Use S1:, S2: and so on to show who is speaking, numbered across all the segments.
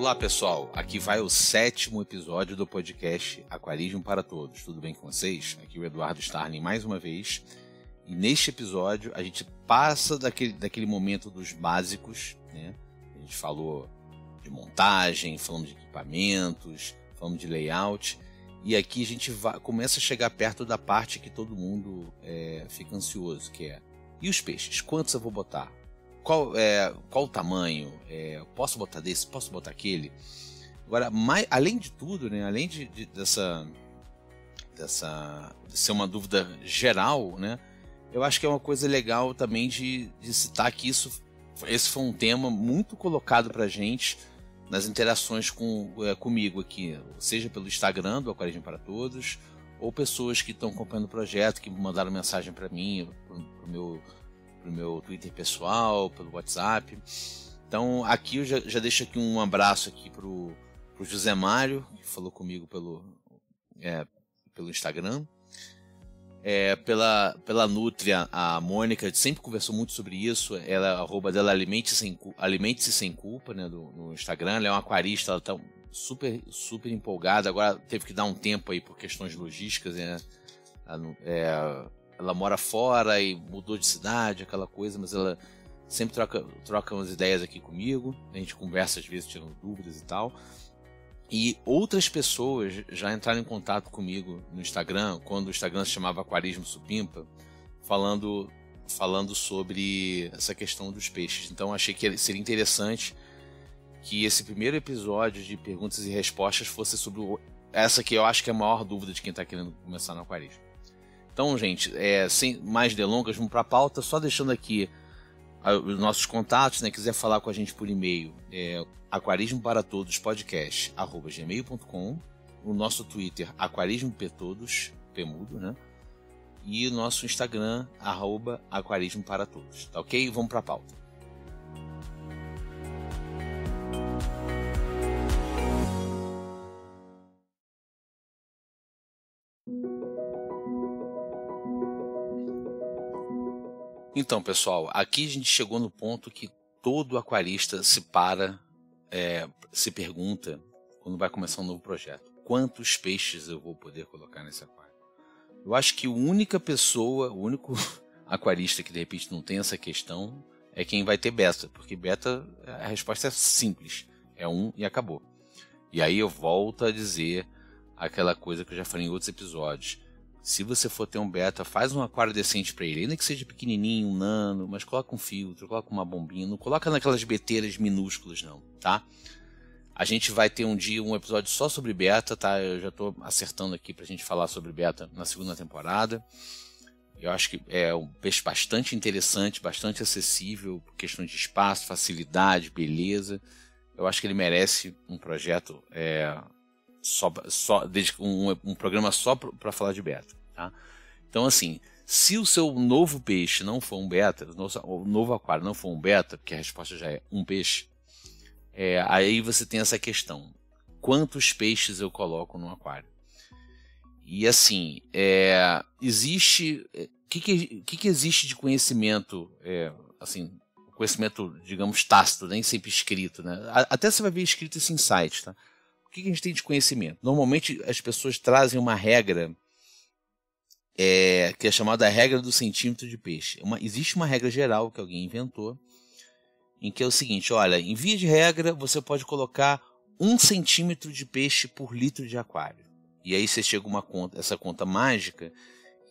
S1: Olá pessoal, aqui vai o 7º episódio do podcast Aquarismo para Todos. Tudo bem com vocês? Aqui o Eduardo Starling mais uma vez. E neste episódio a gente passa daquele momento dos básicos, né? A gente falou de montagem, falamos de equipamentos, falamos de layout. E aqui a gente começa a chegar perto da parte que todo mundo fica ansioso, que é: e os peixes? Quantos eu vou botar? Qual o tamanho? Posso botar desse? Posso botar aquele? Agora, além de tudo, né, além dessa de ser uma dúvida geral, né, eu acho que é uma coisa legal também de citar que esse foi um tema muito colocado para a gente nas interações comigo aqui, seja pelo Instagram do Aquarismo para Todos, ou pessoas que estão acompanhando o projeto, que mandaram mensagem para mim, pro meu Twitter pessoal, pelo WhatsApp. Então aqui eu já deixo aqui um abraço aqui pro José Mário, que falou comigo pelo Instagram. Pela Nutria, a Mônica sempre conversou muito sobre isso. Ela, arroba dela Alimente-se Sem Culpa, né, no Instagram. Ela é uma aquarista, ela está super, super empolgada. Agora teve que dar um tempo aí por questões logísticas, né? Ela mora fora e mudou de cidade, aquela coisa, mas ela sempre troca umas ideias aqui comigo. A gente conversa às vezes tirando dúvidas e tal. E outras pessoas já entraram em contato comigo no Instagram, quando o Instagram se chamava Aquarismo Supimpa, falando sobre essa questão dos peixes. Então achei que seria interessante que esse primeiro episódio de perguntas e respostas fosse sobre essa que eu acho que é a maior dúvida de quem está querendo começar no aquarismo. Então, gente, sem mais delongas, vamos para a pauta, só deixando aqui os nossos contatos, né? Quiser falar com a gente por e-mail, aquarismoparatodospodcast@gmail.com, o nosso Twitter, aquarismopetodos, pemudo, né? E o nosso Instagram, @aquarismoparatodos, tá ok? Vamos para a pauta. Então, pessoal, aqui a gente chegou no ponto que todo aquarista se pergunta quando vai começar um novo projeto: quantos peixes eu vou poder colocar nesse aquário? Eu acho que o único aquarista que de repente não tem essa questão é quem vai ter beta, porque beta, a resposta é simples, é 1 e acabou. E aí eu volto a dizer aquela coisa que eu já falei em outros episódios: se você for ter um beta, faz um aquário decente para ele, ainda que seja pequenininho, um nano, mas coloca um filtro, coloca uma bombinha, não coloca naquelas beteiras minúsculas não, tá? A gente vai ter um episódio só sobre beta, tá? Eu já estou acertando aqui pra gente falar sobre beta na 2ª temporada. Eu acho que é um peixe bastante interessante, bastante acessível, por questão de espaço, facilidade, beleza. Eu acho que ele merece um projeto um programa só para falar de beta, tá? Então, assim, se o seu novo peixe não for um beta, o novo aquário não for um beta, porque a resposta já é um peixe, aí você tem essa questão: quantos peixes eu coloco no aquário? E assim, existe o que existe de conhecimento, assim, conhecimento, digamos, tácito, nem sempre escrito, né? Até você vai ver escrito isso em sites, tá? O que a gente tem de conhecimento? Normalmente as pessoas trazem uma regra que é chamada regra do centímetro de peixe. Existe uma regra geral que alguém inventou, em que é o seguinte: olha, em via de regra você pode colocar 1 centímetro de peixe por litro de aquário. E aí você chega essa conta mágica,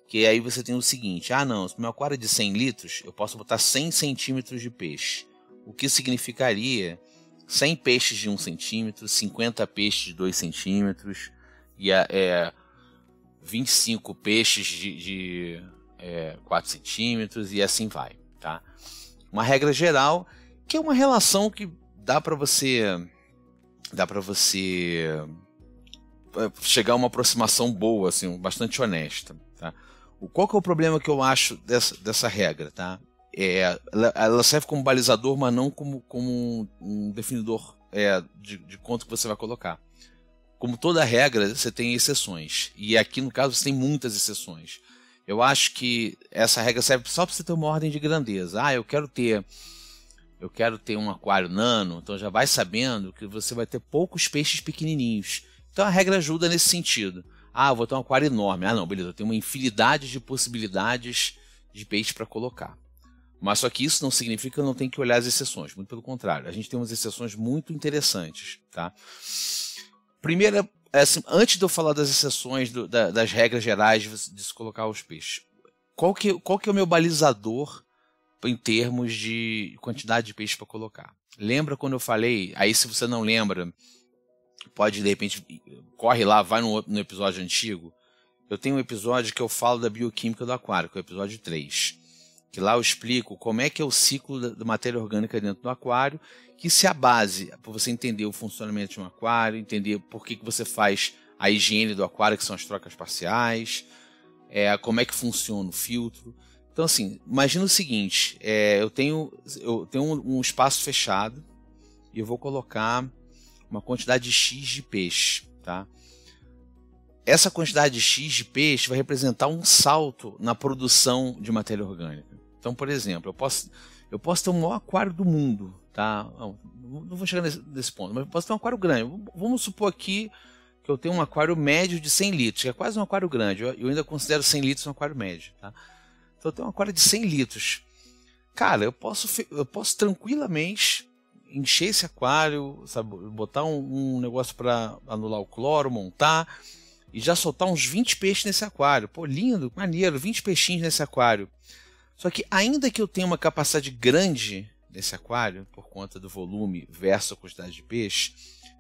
S1: que aí você tem o seguinte: não, se meu aquário é de 100 litros, eu posso botar 100 centímetros de peixe. O que significaria 100 peixes de 1 centímetro, 50 peixes de 2 centímetros, e 25 peixes de 4 centímetros, e assim vai, tá? Uma regra geral, que é uma relação que dá para você chegar a uma aproximação boa, assim, bastante honesta, tá? Qual que é o problema que eu acho dessa regra, tá? Ela serve como balizador, mas não como um definidor de quanto que você vai colocar. Como toda regra, você tem exceções. E aqui, no caso, você tem muitas exceções. Eu acho que essa regra serve só para você ter uma ordem de grandeza. Eu quero ter eu quero ter um aquário nano, então já vai sabendo que você vai ter poucos peixes pequenininhos. Então a regra ajuda nesse sentido. Ah, eu vou ter um aquário enorme. Ah, não, beleza, eu tenho uma infinidade de possibilidades de peixe para colocar. Mas só que isso não significa que eu não tenho que olhar as exceções. Muito pelo contrário, a gente tem umas exceções muito interessantes. Tá? Primeira, assim, antes de eu falar das exceções, das regras gerais de se colocar os peixes, qual que é o meu balizador em termos de quantidade de peixe para colocar? Lembra quando eu falei? Aí se você não lembra, pode de repente, corre lá, vai no episódio antigo. Eu tenho um episódio que eu falo da bioquímica do aquário, que é o episódio 3. Que lá eu explico como é que é o ciclo da matéria orgânica dentro do aquário, que se a base, para você entender o funcionamento de um aquário, entender por que você faz a higiene do aquário, que são as trocas parciais, como é que funciona o filtro. Então, assim, imagina o seguinte, eu tenho um espaço fechado e eu vou colocar uma quantidade de X de peixe. Tá? Essa quantidade de X de peixe vai representar um salto na produção de matéria orgânica. Então, por exemplo, eu posso ter o maior aquário do mundo. Tá? Não vou chegar nesse ponto, mas eu posso ter um aquário grande. Vamos supor aqui que eu tenho um aquário médio de 100 litros, que é quase um aquário grande. Eu ainda considero 100 litros um aquário médio. Tá? Então eu tenho um aquário de 100 litros. Cara, eu posso tranquilamente encher esse aquário, sabe, botar um negócio para anular o cloro, montar e já soltar uns 20 peixes nesse aquário. Pô, lindo, maneiro, 20 peixinhos nesse aquário. Só que ainda que eu tenha uma capacidade grande nesse aquário, por conta do volume versus a quantidade de peixe,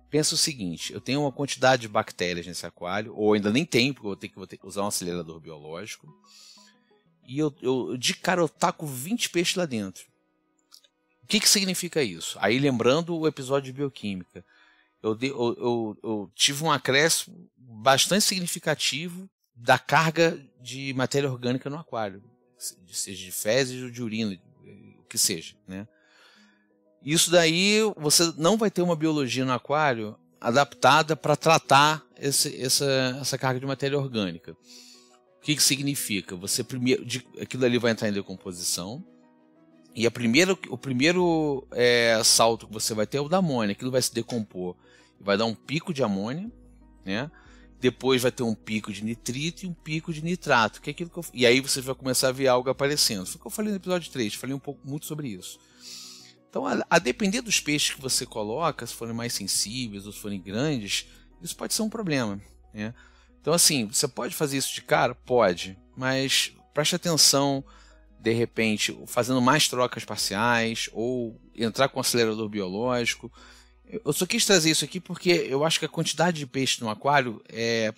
S1: pensa o seguinte, eu tenho uma quantidade de bactérias nesse aquário, ou ainda nem tenho, porque vou ter que usar um acelerador biológico, e de cara eu taco 20 peixes lá dentro. O que significa isso? Aí lembrando o episódio de bioquímica, eu tive um acréscimo bastante significativo da carga de matéria orgânica no aquário, seja de fezes ou de urina, o que seja, né? Isso daí você não vai ter uma biologia no aquário adaptada para tratar essa carga de matéria orgânica. O que significa? Você primeiro, aquilo ali vai entrar em decomposição. E o primeiro salto que você vai ter é o da amônia. Aquilo vai se decompor. Vai dar um pico de amônia, né? Depois vai ter um pico de nitrito e um pico de nitrato. Que é aquilo e aí você vai começar a ver algo aparecendo. Foi o que eu falei no episódio 3. Falei muito sobre isso. Então, a depender dos peixes que você coloca, se forem mais sensíveis ou se forem grandes, isso pode ser um problema, né? Então, assim, você pode fazer isso de cara? Pode. Mas preste atenção, de repente, fazendo mais trocas parciais ou entrar com um acelerador biológico. Eu só quis trazer isso aqui porque eu acho que a quantidade de peixe no aquário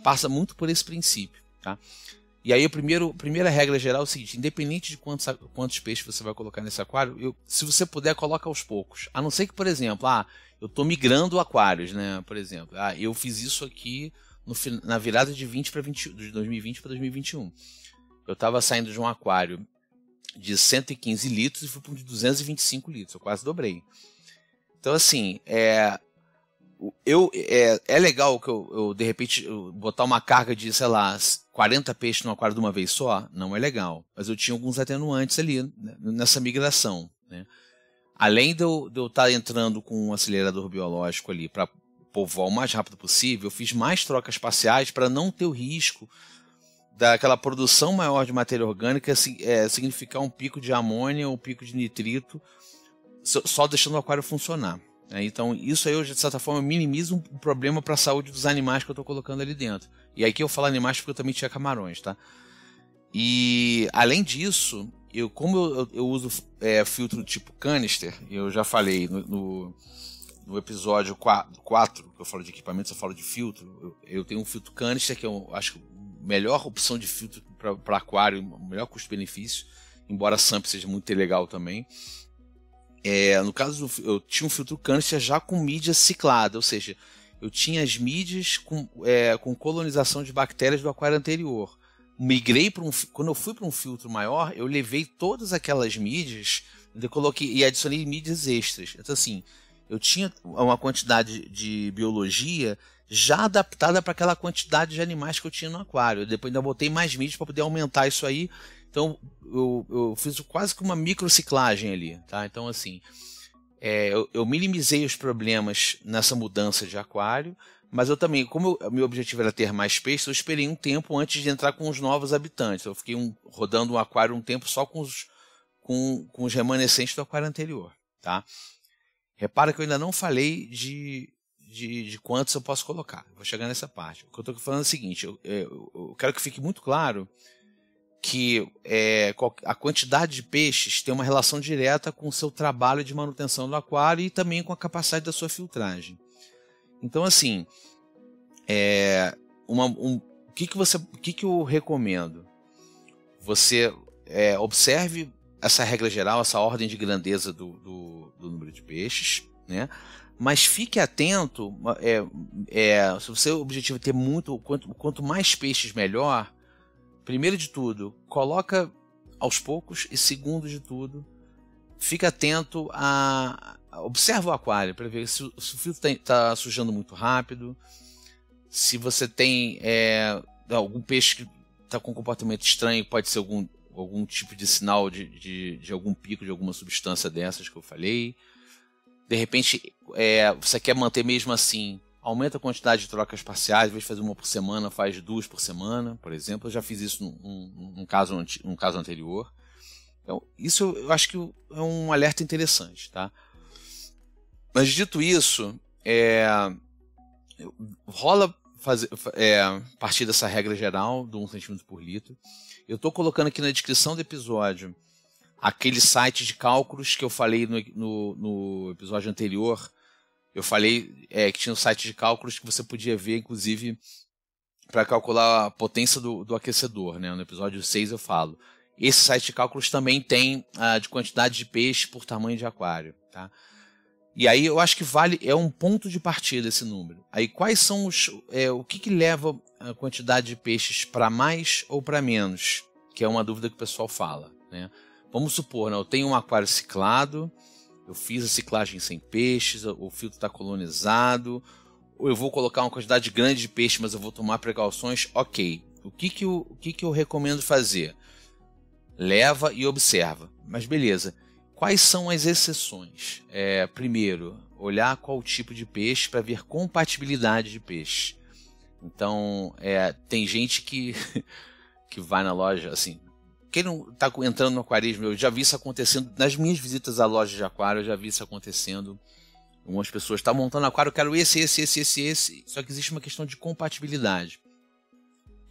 S1: passa muito por esse princípio. Tá? E aí a primeira regra geral é o seguinte, independente de quantos peixes você vai colocar nesse aquário, se você puder, coloca aos poucos. A não ser que, por exemplo, eu estou migrando aquários, né? Por exemplo, eu fiz isso aqui na virada de 2020 para 2021. Eu estava saindo de um aquário de 115 litros e fui para um de 225 litros, eu quase dobrei. Então, assim, é legal que eu de repente, botar uma carga de, sei lá, 40 peixes no aquário de uma vez só? Não é legal. Mas eu tinha alguns atenuantes ali, né, nessa migração. Né? Além de eu estar entrando com um acelerador biológico ali para povoar o mais rápido possível, eu fiz mais trocas parciais para não ter o risco daquela produção maior de matéria orgânica significar um pico de amônia ou um pico de nitrito, só deixando o aquário funcionar. Então isso aí, de certa forma, minimiza um problema para a saúde dos animais que eu estou colocando ali dentro. E aqui eu falo animais porque eu também tinha camarões. Tá? E além disso, como eu uso filtro tipo canister, eu já falei no episódio 4, que eu falo de equipamentos, eu falo de filtro. Eu tenho um filtro canister, que eu acho que a melhor opção de filtro para aquário, o melhor custo-benefício, embora a SAMP seja muito legal também. No caso, eu tinha um filtro canister já com mídia ciclada, ou seja, eu tinha as mídias com colonização de bactérias do aquário anterior. Migrei quando eu fui para um filtro maior, eu levei todas aquelas mídias e adicionei mídias extras. Então, assim, eu tinha uma quantidade de biologia já adaptada para aquela quantidade de animais que eu tinha no aquário. Eu depois ainda botei mais mídias para poder aumentar isso aí. Então eu fiz quase que uma microciclagem ali, tá? Então, assim, eu minimizei os problemas nessa mudança de aquário, mas eu também, como meu objetivo era ter mais peixes, eu esperei um tempo antes de entrar com os novos habitantes. Eu fiquei rodando um aquário um tempo só com os remanescentes do aquário anterior. Tá? Repara que eu ainda não falei de quantos eu posso colocar. Vou chegar nessa parte. O que eu estou falando é o seguinte, eu quero que fique muito claro que a quantidade de peixes tem uma relação direta com o seu trabalho de manutenção do aquário e também com a capacidade da sua filtragem. Então, assim, o que eu recomendo? Você observe essa regra geral, essa ordem de grandeza do número de peixes, né? Mas fique atento, se o seu objetivo é ter quanto mais peixes, melhor. Primeiro de tudo, coloca aos poucos, e segundo de tudo, fica atento observa o aquário para ver se o filtro está sujando muito rápido, se você tem algum peixe que está com um comportamento estranho, pode ser algum tipo de sinal de algum pico de alguma substância dessas que eu falei. De repente, você quer manter mesmo assim, aumenta a quantidade de trocas parciais, em vez de fazer uma por semana, faz 2 por semana, por exemplo. Eu já fiz isso num caso anterior. Então, isso eu acho que é um alerta interessante. Tá? Mas dito isso, rola partir dessa regra geral do 1 cm por litro. Eu estou colocando aqui na descrição do episódio aquele site de cálculos que eu falei no episódio anterior. Eu falei que tinha um site de cálculos que você podia ver, inclusive, para calcular a potência do aquecedor. Né? No episódio 6 eu falo. Esse site de cálculos também tem de quantidade de peixe por tamanho de aquário. Tá? E aí eu acho que é um ponto de partida esse número. Aí quais são o que leva a quantidade de peixes para mais ou para menos? Que é uma dúvida que o pessoal fala. Né? Vamos supor, né, eu tenho um aquário ciclado, eu fiz a ciclagem sem peixes, o filtro está colonizado, ou eu vou colocar uma quantidade grande de peixe, mas eu vou tomar precauções. Ok, o que eu recomendo fazer? Leva e observa. Mas beleza, quais são as exceções? Primeiro, olhar qual tipo de peixe para ver compatibilidade de peixe. Então, tem gente que vai na loja, assim, quem não está entrando no aquarismo, eu já vi isso acontecendo, nas minhas visitas à loja de aquário, eu já vi isso acontecendo. Algumas pessoas estão montando aquário, eu quero esse, só que existe uma questão de compatibilidade.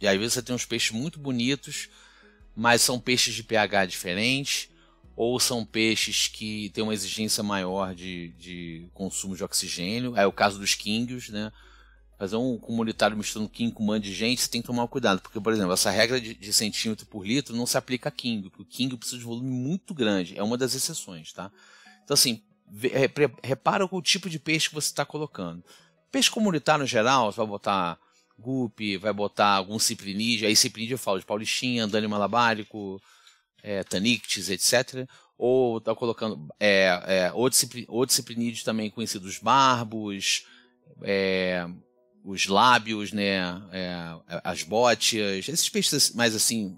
S1: E às vezes você tem uns peixes muito bonitos, mas são peixes de pH diferente, ou são peixes que têm uma exigência maior de consumo de oxigênio. É o caso dos quinguios, né? Fazer um comunitário misturando quingue com um monte de gente, você tem que tomar cuidado, porque, por exemplo, essa regra de centímetro por litro não se aplica a quingue, porque o quingue precisa de volume muito grande, é uma das exceções, tá? Então, assim, repara o tipo de peixe que você está colocando. Peixe comunitário, no geral, você vai botar guppy, vai botar algum ciprinídeo, aí ciprinídeo eu falo de paulistinha, andânio malabárico, tanictis, etc. Ou está colocando outros ciprinídeos também conhecidos, barbos, os lábios, né, as bótias, esses peixes mais assim,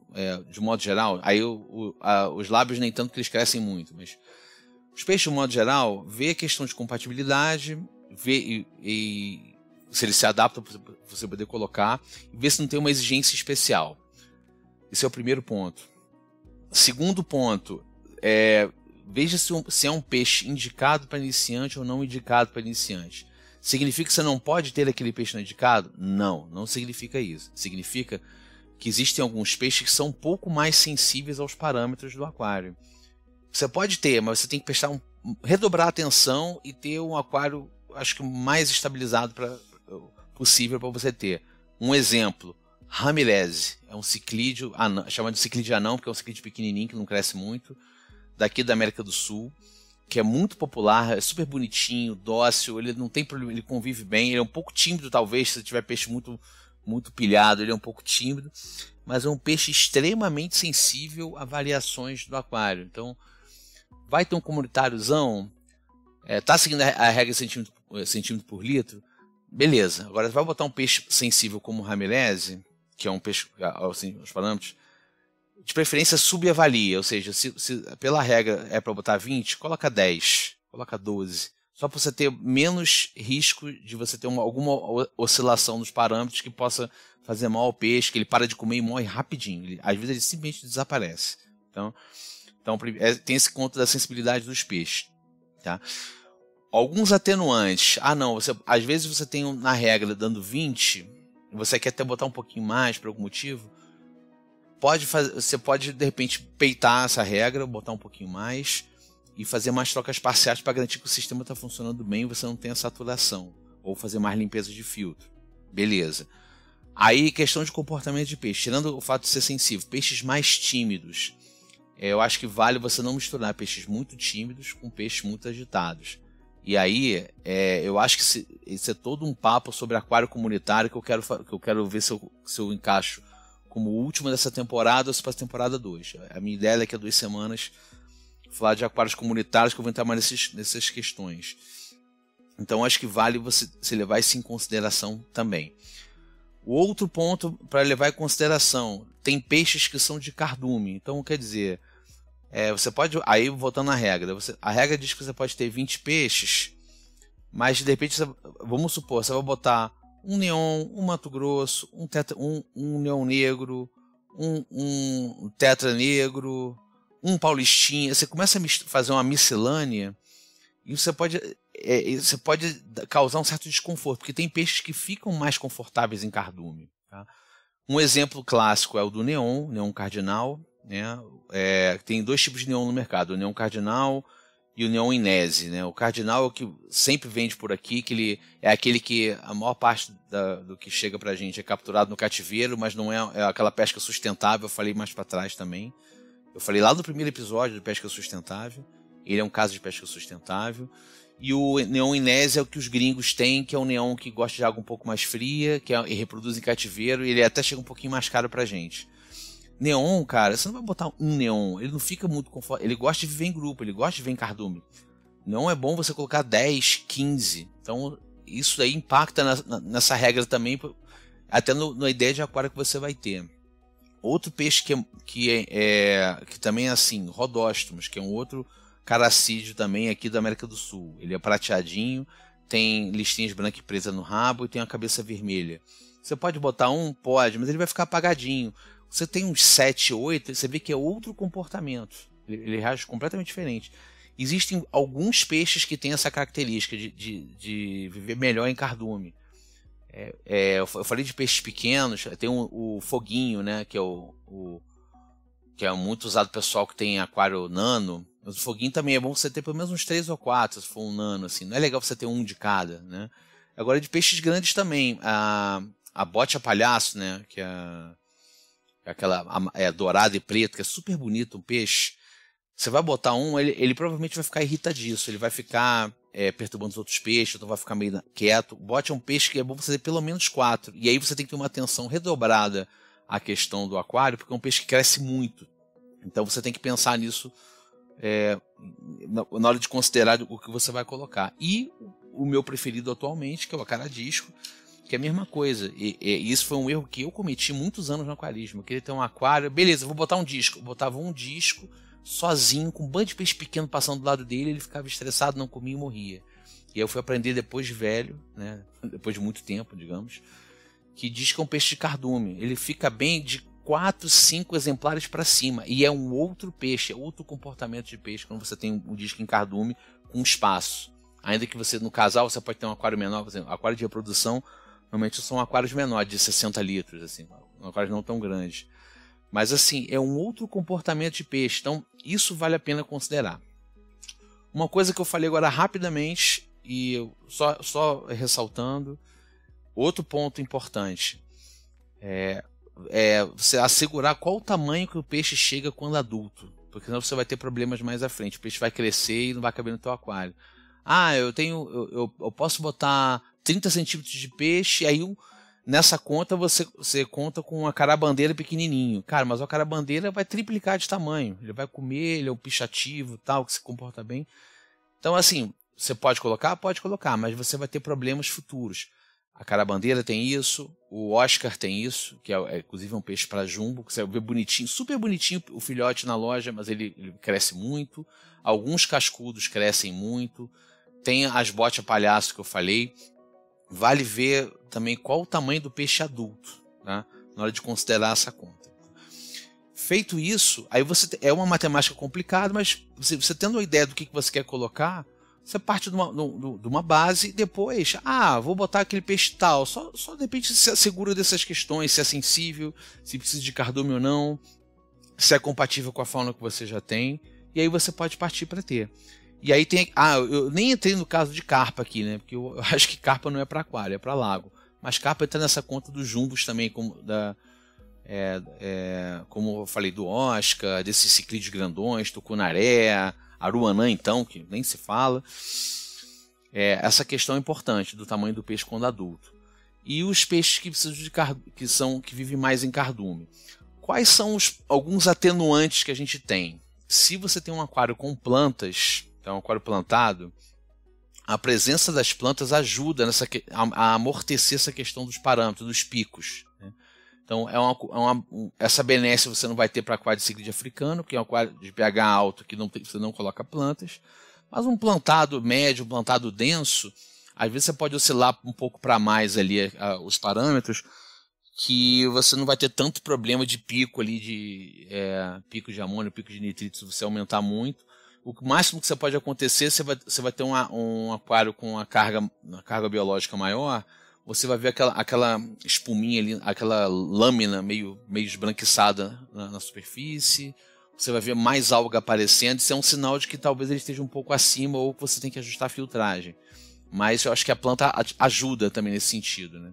S1: de modo geral, aí os lábios nem tanto que eles crescem muito, mas os peixes de modo geral, vê a questão de compatibilidade, vê e se eles se adaptam para você poder colocar, e vê se não tem uma exigência especial. Esse é o primeiro ponto. Segundo ponto, veja se é um peixe indicado para iniciante ou não indicado para iniciante. Significa que você não pode ter aquele peixe não indicado? Não, não significa isso. Significa que existem alguns peixes que são um pouco mais sensíveis aos parâmetros do aquário. Você pode ter, mas você tem que redobrar a atenção e ter um aquário, acho que mais estabilizado possível para você ter. Um exemplo, Ramirez, é um ciclídeo, chamado de ciclídeo anão, porque é um ciclídeo pequenininho que não cresce muito, daqui da América do Sul, que é muito popular, é super bonitinho, dócil, ele não tem problema, ele convive bem, ele é um pouco tímido talvez, se tiver peixe muito, muito pilhado, ele é um pouco tímido, mas é um peixe extremamente sensível a variações do aquário. Então, vai ter um comunitáriozão, tá seguindo a regra centímetro por litro, beleza. Agora, vai botar um peixe sensível como o Ramirez, que é um peixe, assim, os parâmetros, de preferência subavalia, ou seja, se pela regra é para botar 20, coloca 10. coloca 12. Só para você ter menos risco de você ter alguma oscilação nos parâmetros que possa fazer mal ao peixe, que ele para de comer e morre rapidinho. Às vezes ele simplesmente desaparece. Então tem esse conto da sensibilidade dos peixes. Tá? Alguns atenuantes. Não, às vezes você tem na regra dando 20, e você quer até botar um pouquinho mais por algum motivo. Você pode, de repente, peitar essa regra, botar um pouquinho mais e fazer mais trocas parciais para garantir que o sistema está funcionando bem e você não tenha saturação. Ou fazer mais limpeza de filtro. Beleza. Aí, questão de comportamento de peixe. Tirando o fato de ser sensível, peixes mais tímidos. Eu acho que vale você não misturar peixes muito tímidos com peixes muito agitados. E aí, eu acho que isso é todo um papo sobre aquário comunitário que eu quero ver se eu encaixo como última dessa temporada ou se para a temporada 2. A minha ideia é que há 2 semanas falar de aquários comunitários, que eu vou entrar mais nessas questões. Então acho que vale você levar isso em consideração também. O outro ponto para levar em consideração, tem peixes que são de cardume. Então quer dizer, você pode, aí voltando à regra, a regra diz que você pode ter 20 peixes, mas de repente, vamos supor, você vai botar um neon, um Mato Grosso, um neon negro, um tetra negro, um paulistinha. Você começa a fazer uma miscelânea e você pode causar um certo desconforto, porque tem peixes que ficam mais confortáveis em cardume. Tá? Um exemplo clássico é o do neon cardinal. Né? Tem 2 tipos de neon no mercado, o neon cardinal e o neon inese. Né? O cardinal é o que sempre vende por aqui, que ele é aquele que a maior parte do que chega pra gente é capturado no cativeiro, mas não é aquela pesca sustentável. Eu falei mais para trás também. Eu falei lá no primeiro episódio de pesca sustentável. Ele é um caso de pesca sustentável. E o neon inese é o que os gringos têm, que é um neon que gosta de água um pouco mais fria, e reproduz em cativeiro, e ele até chega um pouquinho mais caro pra gente. Neon, cara, você não vai botar um neon, ele não fica muito confortável. Ele gosta de viver em grupo, ele gosta de viver em cardume. Neon é bom você colocar 10, 15. Então, isso aí impacta nessa regra também, até na ideia de aquário que você vai ter. Outro peixe que também é assim, rodóstomos, que é um outro caracídeo também aqui da América do Sul. Ele é prateadinho, tem listinhas brancas e presas no rabo e tem uma cabeça vermelha. Você pode botar pode, mas ele vai ficar apagadinho. Você tem uns 7, 8, você vê que é outro comportamento. Ele reage completamente diferente. Existem alguns peixes que têm essa característica de viver melhor em cardume. Eu falei de peixes pequenos, tem o foguinho, né, que é muito usado pelo pessoal que tem aquário nano. Mas o foguinho também é bom você ter pelo menos uns 3 ou 4, se for um nano. Assim. Não é legal você ter um de cada. Né? Agora, de peixes grandes também. A bote a palhaço, né, que aquela dourada e preta, que é super bonito, um peixe. Você vai botar ele provavelmente vai ficar irritadiço, ele vai ficar perturbando os outros peixes, então vai ficar meio quieto. O bote é um peixe que é bom você ter pelo menos 4, e aí você tem que ter uma atenção redobrada à questão do aquário, porque é um peixe que cresce muito. Então você tem que pensar nisso na hora de considerar o que você vai colocar. E o meu preferido atualmente, que é o acaradisco, que é a mesma coisa. E isso foi um erro que eu cometi muitos anos no aquarismo. Eu queria ter um aquário, beleza, vou botar um disco. Eu botava um disco sozinho, com um bando de peixe pequeno passando do lado dele, ele ficava estressado, não comia e morria. E aí eu fui aprender depois de velho, né, depois de muito tempo, digamos, que disco é um peixe de cardume. Ele fica bem de 4, 5 exemplares para cima. E é um outro peixe, é outro comportamento de peixe quando você tem um disco em cardume com espaço. Ainda que você, no casal, você pode ter um aquário menor, por exemplo, aquário de reprodução, normalmente são aquários menores, de 60 litros, assim, aquários não tão grandes. Mas assim, é um outro comportamento de peixe, então isso vale a pena considerar. Uma coisa que eu falei agora rapidamente, e só ressaltando, outro ponto importante, você assegurar qual o tamanho que o peixe chega quando adulto, porque senão você vai ter problemas mais à frente, o peixe vai crescer e não vai caber no teu aquário. Eu posso botar 30 centímetros de peixe, aí nessa conta você conta com uma carabandeira pequenininho. Cara, mas a carabandeira vai triplicar de tamanho. Ele vai comer, ele é um pichativo, tal, que se comporta bem. Então, assim, você pode colocar? Pode colocar, mas você vai ter problemas futuros. A carabandeira tem isso, o Oscar tem isso, que inclusive um peixe para jumbo, que você vê bonitinho, super bonitinho o filhote na loja, mas ele cresce muito. Alguns cascudos crescem muito. Tem as botas palhaço que eu falei. Vale ver também qual o tamanho do peixe adulto, tá? Na hora de considerar essa conta. Feito isso, aí é uma matemática complicada, mas você tendo uma ideia do que você quer colocar, você parte de uma base e depois, vou botar aquele peixe tal, só de repente se assegura dessas questões, se é sensível, se precisa de cardume ou não, se é compatível com a fauna que você já tem, e aí você pode partir para ter. E aí tem, eu nem entrei no caso de carpa aqui, né, porque eu acho que carpa não é para aquário, é para lago, mas carpa está nessa conta dos jumbos também, como eu falei, do Oscar, desses ciclídeos grandões, tucunaré, aruanã então, que nem se fala. Essa questão é importante do tamanho do peixe quando adulto. E os peixes que precisam que vivem mais em cardume. Quais são alguns atenuantes que a gente tem? Se você tem um aquário com plantas, então um aquário plantado, a presença das plantas ajuda a amortecer essa questão dos parâmetros, dos picos, né? Então, essa benesse você não vai ter para aquário de ciclídeo africano, que é um aquário de pH alto, que você não coloca plantas. Mas um plantado médio, um plantado denso, às vezes você pode oscilar um pouco para mais ali os parâmetros, que você não vai ter tanto problema de pico ali, pico de amônio, pico de nitrito, se você aumentar muito. O máximo que você pode acontecer, você vai ter um aquário com uma carga biológica maior, você vai ver aquela espuminha ali, aquela lâmina meio esbranquiçada na superfície, você vai ver mais alga aparecendo, isso é um sinal de que talvez ele esteja um pouco acima ou que você tem que ajustar a filtragem. Mas eu acho que a planta ajuda também nesse sentido, né?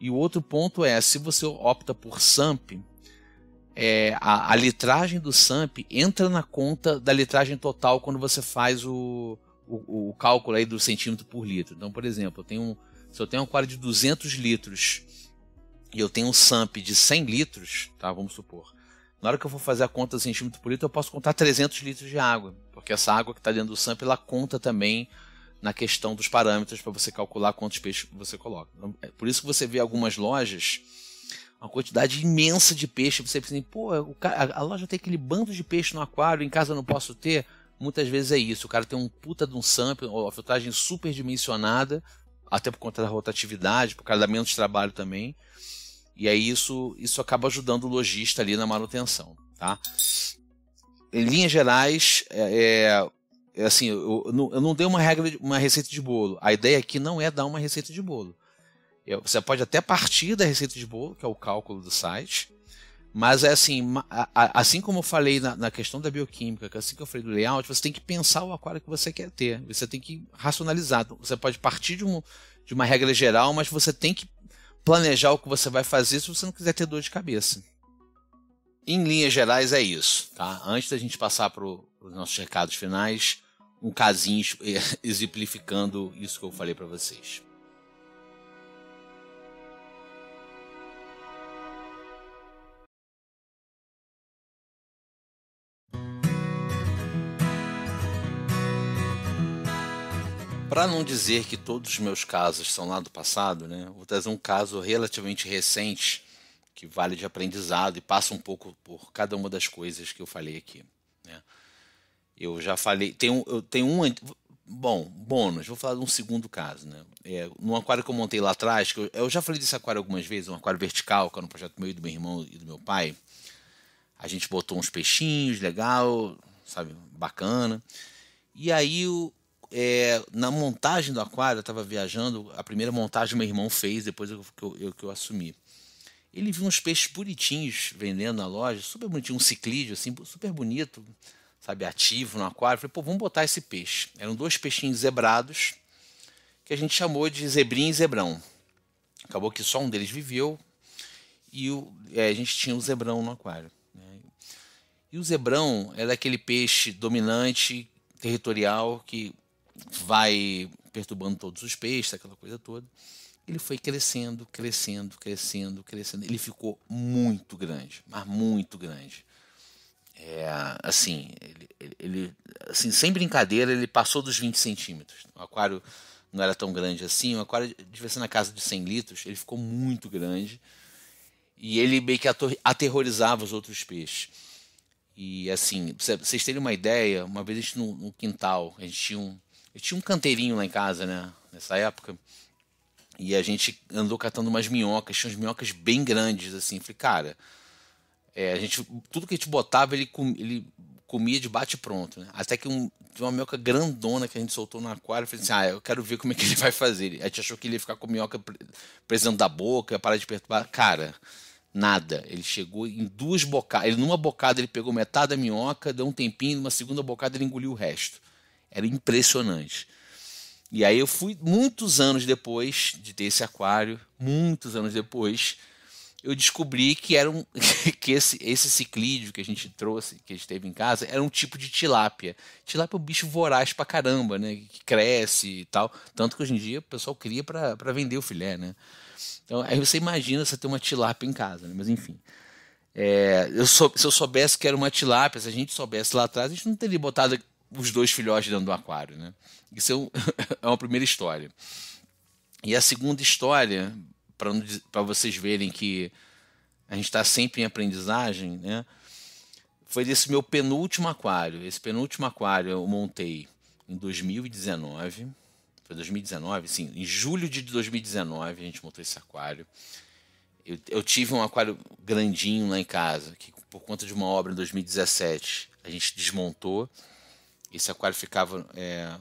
S1: E o outro ponto se você opta por SAMP, a litragem do SAMP entra na conta da litragem total quando você faz o cálculo aí do centímetro por litro. Então, por exemplo, se eu tenho um aquário de 200 litros e eu tenho um SAMP de 100 litros, tá, vamos supor, na hora que eu for fazer a conta do centímetro por litro, eu posso contar 300 litros de água, porque essa água que está dentro do SAMP, ela conta também na questão dos parâmetros para você calcular quantos peixes você coloca. Então, por isso que você vê algumas lojas, uma quantidade imensa de peixe, você pensa assim, a loja tem aquele bando de peixe no aquário, em casa eu não posso ter. Muitas vezes é isso, o cara tem um puta de um SAMP, ou a filtragem super dimensionada, até por conta da rotatividade, por causa da menos trabalho também. E aí isso acaba ajudando o lojista ali na manutenção, tá? Em linhas gerais, assim, eu não dei uma receita de bolo. A ideia aqui não é dar uma receita de bolo. Você pode até partir da receita de bolo, que é o cálculo do site, mas assim como eu falei na questão da bioquímica, assim que eu falei do layout, você tem que pensar o aquário que você quer ter. Você tem que racionalizar. Você pode partir de uma regra geral, mas você tem que planejar o que você vai fazer se você não quiser ter dor de cabeça. Em linhas gerais é isso, tá? Antes da gente passar para os nossos recados finais, um casinho exemplificando isso que eu falei para vocês. Para não dizer que todos os meus casos são lá do passado, né, vou trazer um caso relativamente recente que vale de aprendizado e passa um pouco por cada uma das coisas que eu falei aqui, né. Eu já falei, bônus, vou falar de um segundo caso, né. No aquário que eu montei lá atrás, que eu já falei desse aquário algumas vezes, um aquário vertical, que era um projeto meu e do meu irmão e do meu pai. A gente botou uns peixinhos, legal, sabe, bacana. E aí na montagem do aquário, eu estava viajando, a primeira montagem meu irmão fez, depois que eu assumi. Ele viu uns peixes bonitinhos vendendo na loja, super bonitinho, um ciclídeo, assim, super bonito, sabe, ativo no aquário. Eu falei, vamos botar esse peixe. Eram 2 peixinhos zebrados, que a gente chamou de zebrinha e zebrão. Acabou que só um deles viveu, e a gente tinha um zebrão no aquário, né? E o zebrão era aquele peixe dominante, territorial, que vai perturbando todos os peixes, aquela coisa toda. Ele foi crescendo. Ele ficou muito grande, mas muito grande. Assim, ele assim, sem brincadeira, ele passou dos 20 centímetros. O aquário não era tão grande assim, o aquário devia ser na casa de 100 litros, ele ficou muito grande e ele meio que aterrorizava os outros peixes. E assim, pra vocês terem uma ideia, uma vez a gente no quintal, eu tinha um canteirinho lá em casa, né, nessa época, e a gente andou catando umas minhocas, tinha umas minhocas bem grandes, assim, falei, cara, a gente, tudo que a gente botava, ele comia de bate pronto, né? Até que tinha uma minhoca grandona que a gente soltou no aquário, eu falei assim, eu quero ver como é que ele vai fazer. A gente achou que ele ia ficar com a minhoca presa dentro da boca, ia parar de perturbar. Cara, nada. Ele chegou em duas bocadas, numa bocada ele pegou metade da minhoca, deu um tempinho, numa segunda bocada ele engoliu o resto. Era impressionante. E aí eu fui, muitos anos depois de ter esse aquário, muitos anos depois, eu descobri que que esse ciclídeo que a gente trouxe, que a gente teve em casa, era um tipo de tilápia. Tilápia é um bicho voraz pra caramba, né? Que cresce e tal. Tanto que hoje em dia o pessoal cria pra vender o filé, né? Então aí você imagina você ter uma tilápia em casa, né? Mas enfim. Se eu soubesse que era uma tilápia, se a gente soubesse lá atrás, a gente não teria botado os dois filhotes dentro do aquário, né? Isso é uma primeira história. E a segunda história, para vocês verem que a gente está sempre em aprendizagem, né? Foi desse meu penúltimo aquário. Esse penúltimo aquário eu montei em 2019. Foi 2019? Sim, em julho de 2019 a gente montou esse aquário. Eu tive um aquário grandinho lá em casa, que por conta de uma obra em 2017 a gente desmontou. Esse aquário ficava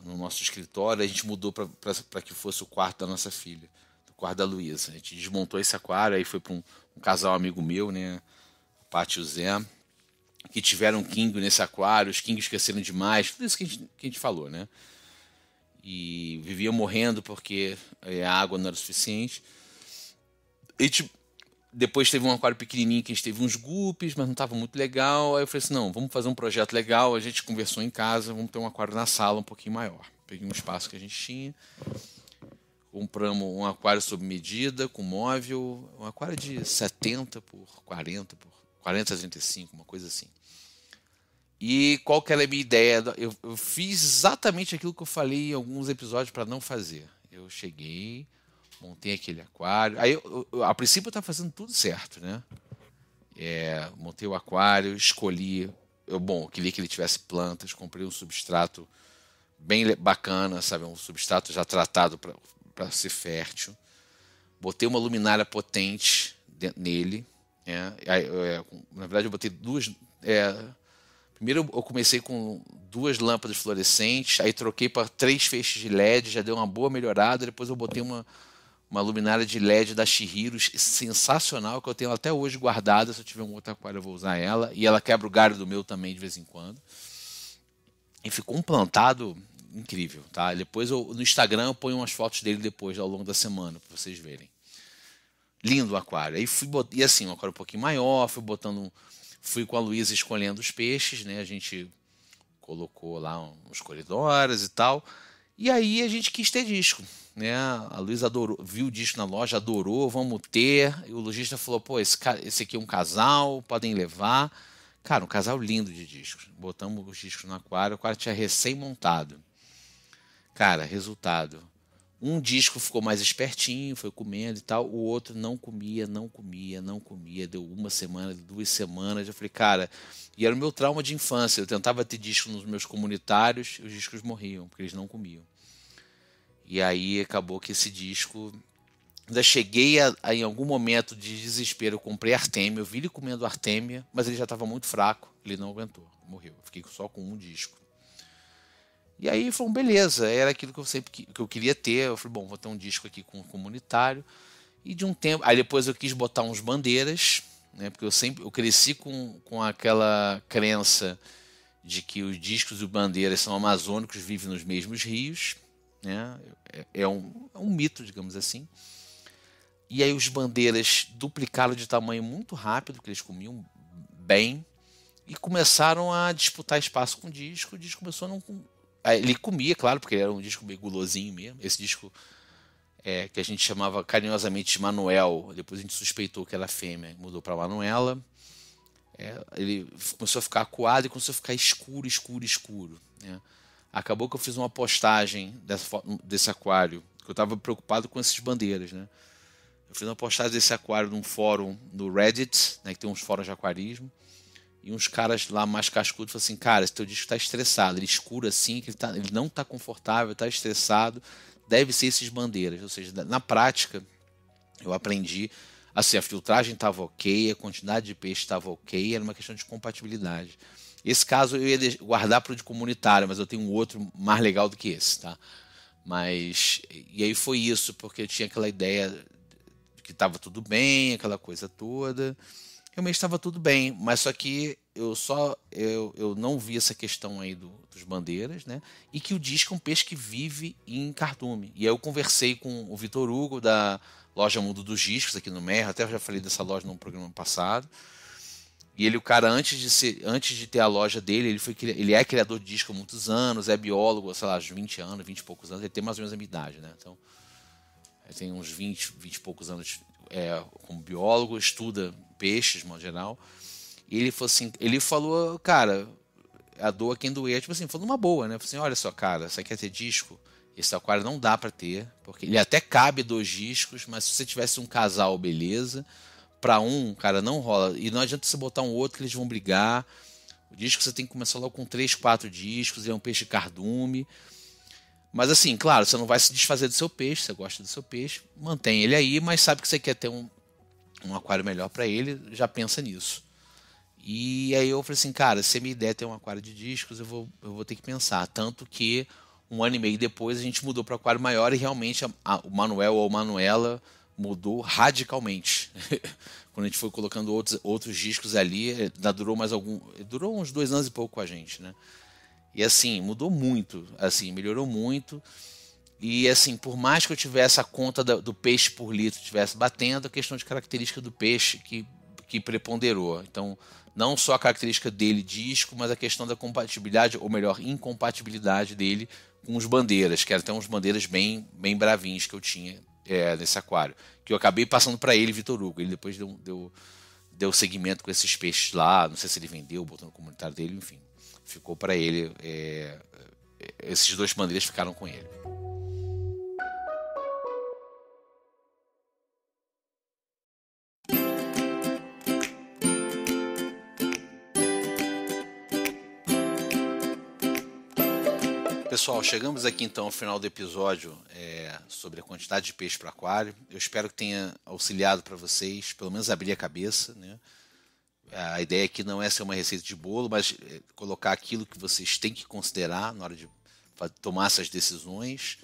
S1: no nosso escritório, a gente mudou para que fosse o quarto da nossa filha, o quarto da Luísa. A gente desmontou esse aquário, aí foi para um casal amigo meu, né, o Paty e o Zé, que tiveram king nesse aquário, os kings cresceram demais, tudo isso que a gente falou, né? E vivia morrendo porque a água não era suficiente. A gente depois teve um aquário pequenininho que a gente teve uns guppies, mas não estava muito legal. Aí eu falei assim, não, vamos fazer um projeto legal. A gente conversou em casa, vamos ter um aquário na sala um pouquinho maior. Peguei um espaço que a gente tinha, compramos um aquário sob medida, com móvel, um aquário de 70 por 40 a 35, uma coisa assim. E qual que era a minha ideia? Eu fiz exatamente aquilo que eu falei em alguns episódios para não fazer. Eu cheguei, montei aquele aquário. Aí, a princípio, eu estava fazendo tudo certo, né? Montei o aquário, escolhi. Eu queria que ele tivesse plantas, comprei um substrato bem bacana, sabe? Um substrato já tratado para ser fértil. Botei uma luminária potente nele. Na verdade, eu botei duas. Primeiro eu comecei com 2 lâmpadas fluorescentes, aí troquei para 3 feixes de LED, já deu uma boa melhorada. Depois eu botei uma luminária de LED da Shihiro, sensacional, que eu tenho até hoje guardada. Se eu tiver um outro aquário eu vou usar ela. E ela quebra o galho do meu também de vez em quando. E ficou um plantado incrível, tá? Depois no Instagram eu ponho umas fotos dele depois, ao longo da semana, para vocês verem. Lindo o aquário. Aí e assim, um aquário um pouquinho maior, fui com a Luísa escolhendo os peixes, né? A gente colocou lá uns coridores e tal. E aí a gente quis ter disco, né? A Luísa viu o disco na loja, adorou, vamos ter. E o lojista falou, pô, esse aqui é um casal, podem levar. Cara, um casal lindo de discos. Botamos os discos no aquário, o aquário tinha recém-montado. Cara, resultado. Um disco ficou mais espertinho, foi comendo e tal. O outro não comia, não comia, não comia. Deu 1 semana, 2 semanas. Eu falei, cara, e era o meu trauma de infância. Eu tentava ter disco nos meus comunitários e os discos morriam, porque eles não comiam. E aí acabou que esse disco... Ainda cheguei em algum momento de desespero, eu comprei Artemia. Eu vi ele comendo Artemia, mas ele já estava muito fraco. Ele não aguentou, morreu. Eu fiquei só com um disco. E aí foi beleza, era aquilo que eu queria ter. Eu falei, bom, vou ter um disco aqui com comunitário. E de um tempo, aí depois eu quis botar uns bandeiras, né? Porque eu cresci com aquela crença de que os discos e bandeiras são amazônicos, vivem nos mesmos rios, né? É um mito, digamos assim. E aí os bandeiras duplicaram de tamanho muito rápido, porque eles comiam bem, e começaram a disputar espaço com o disco. O disco começou a não... Ele comia, claro, porque era um disco meio gulosinho mesmo. Esse disco que a gente chamava carinhosamente de Manuel, depois a gente suspeitou que era fêmea, mudou para Manuela. Ele começou a ficar acuado e começou a ficar escuro, escuro, escuro, né? acabou que eu fiz uma postagem desse aquário, que eu estava preocupado com essas bandeiras, né? Eu fiz uma postagem desse aquário num fórum no Reddit, né, que tem uns fóruns de aquarismo, e uns caras lá mais cascudos falaram assim, cara, esse teu disco está estressado, ele escuro assim, que ele não está confortável, está estressado, deve ser esses bandeiras. Ou seja, na prática, eu aprendi, assim, a filtragem estava ok, a quantidade de peixe estava ok, era uma questão de compatibilidade. Esse caso eu ia guardar para o de comunitário, mas eu tenho um outro mais legal do que esse, tá? Mas, e aí foi isso, porque eu tinha aquela ideia que estava tudo bem, aquela coisa toda. Realmente estava tudo bem, mas só que eu não vi essa questão aí dos bandeiras, né? E que o disco é um peixe que vive em cardume. E aí eu conversei com o Vitor Hugo da loja Mundo dos Discos aqui no Merro, até eu já falei dessa loja num programa passado. E ele, o cara, antes de ter a loja dele, ele é criador de disco há muitos anos, é biólogo, sei lá, uns 20 anos, 20 e poucos anos, ele tem mais ou menos a minha idade, né? Então, ele tem uns 20 e poucos anos como biólogo, estuda peixes, de modo geral. E ele falou assim, cara, a doa quem doer, tipo assim, falou numa boa, né? Falou assim, olha só, cara, você quer ter disco? Esse aquário não dá para ter, porque ele até cabe 2 discos, mas se você tivesse um casal, beleza. Para um, cara, não rola. E não adianta você botar um outro que eles vão brigar. O disco você tem que começar logo com 3, 4 discos, ele é um peixe cardume. Mas assim, claro, você não vai se desfazer do seu peixe, você gosta do seu peixe, mantém ele aí, mas sabe que você quer ter um aquário melhor para ele, já pensa nisso. E aí eu falei assim, cara, se a minha ideia é ter um aquário de discos, eu vou ter que pensar. Tanto que 1 ano e meio depois a gente mudou para aquário maior e realmente o Manuel ou Manuela mudou radicalmente. Quando a gente foi colocando outros discos ali, durou uns 2 anos e pouco com a gente, né? E assim, mudou muito, assim, melhorou muito. E assim, por mais que eu tivesse a conta do peixe por litro estivesse batendo, a questão de característica do peixe que preponderou. Então, não só a característica dele disco, mas a questão da compatibilidade, ou melhor, incompatibilidade dele com os bandeiras, que eram até uns bandeiras bem bravinhos que eu tinha nesse aquário. Que eu acabei passando para ele, Vitor Hugo. Ele depois deu seguimento com esses peixes lá, não sei se ele vendeu, botou no comunitário dele, enfim. Ficou para ele, esses 2 bandeiras ficaram com ele. Pessoal, chegamos aqui então ao final do episódio sobre a quantidade de peixe para aquário. Eu espero que tenha auxiliado para vocês, pelo menos abrir a cabeça, né? A ideia aqui não é ser uma receita de bolo, mas colocar aquilo que vocês têm que considerar na hora de tomar essas decisões.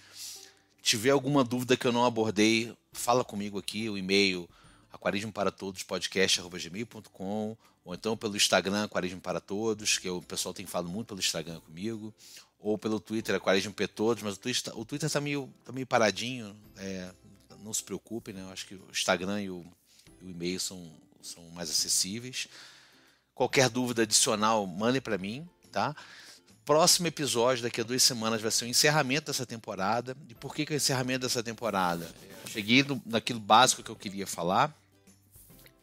S1: Tiver alguma dúvida que eu não abordei, fala comigo aqui, o e-mail aquarismoparatodospodcast@gmail.com, ou então pelo Instagram Aquarismo para Todos, que o pessoal tem falado muito pelo Instagram comigo, ou pelo Twitter Aquarismo P Todos, mas o Twitter está meio paradinho, não se preocupe, né? Eu acho que o Instagram e o e-mail são mais acessíveis. Qualquer dúvida adicional, mande para mim, tá? Próximo episódio, daqui a 2 semanas, vai ser o encerramento dessa temporada. E por que é o encerramento dessa temporada? Eu cheguei naquilo básico que eu queria falar,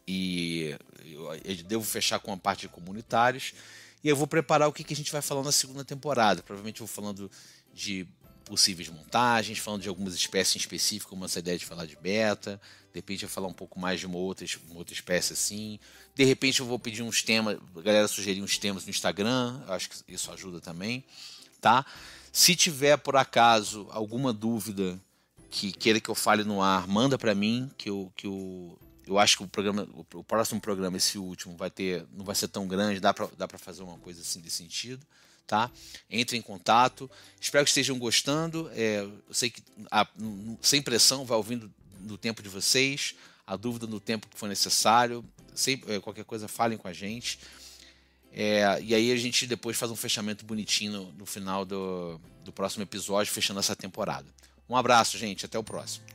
S1: e eu devo fechar com a parte de comunitários, e eu vou preparar o que a gente vai falar na segunda temporada. Provavelmente eu vou falando de possíveis montagens, falando de algumas espécies em específico, como essa ideia de falar de beta. De repente eu vou falar um pouco mais de uma outra espécie assim. De repente eu vou pedir uns temas, a galera sugerir uns temas no Instagram, eu acho que isso ajuda também, tá? Se tiver por acaso alguma dúvida que queira que eu fale no ar, manda para mim, que eu acho que o próximo programa, esse último, não vai ser tão grande, dá para fazer uma coisa assim desse sentido. Tá? Entre em contato. Espero que estejam gostando. Eu sei que sem pressão, vai ouvindo no tempo de vocês, a dúvida no tempo que for necessário. Qualquer coisa, falem com a gente. E aí a gente depois faz um fechamento bonitinho no final do próximo episódio, fechando essa temporada. Um abraço, gente. Até o próximo.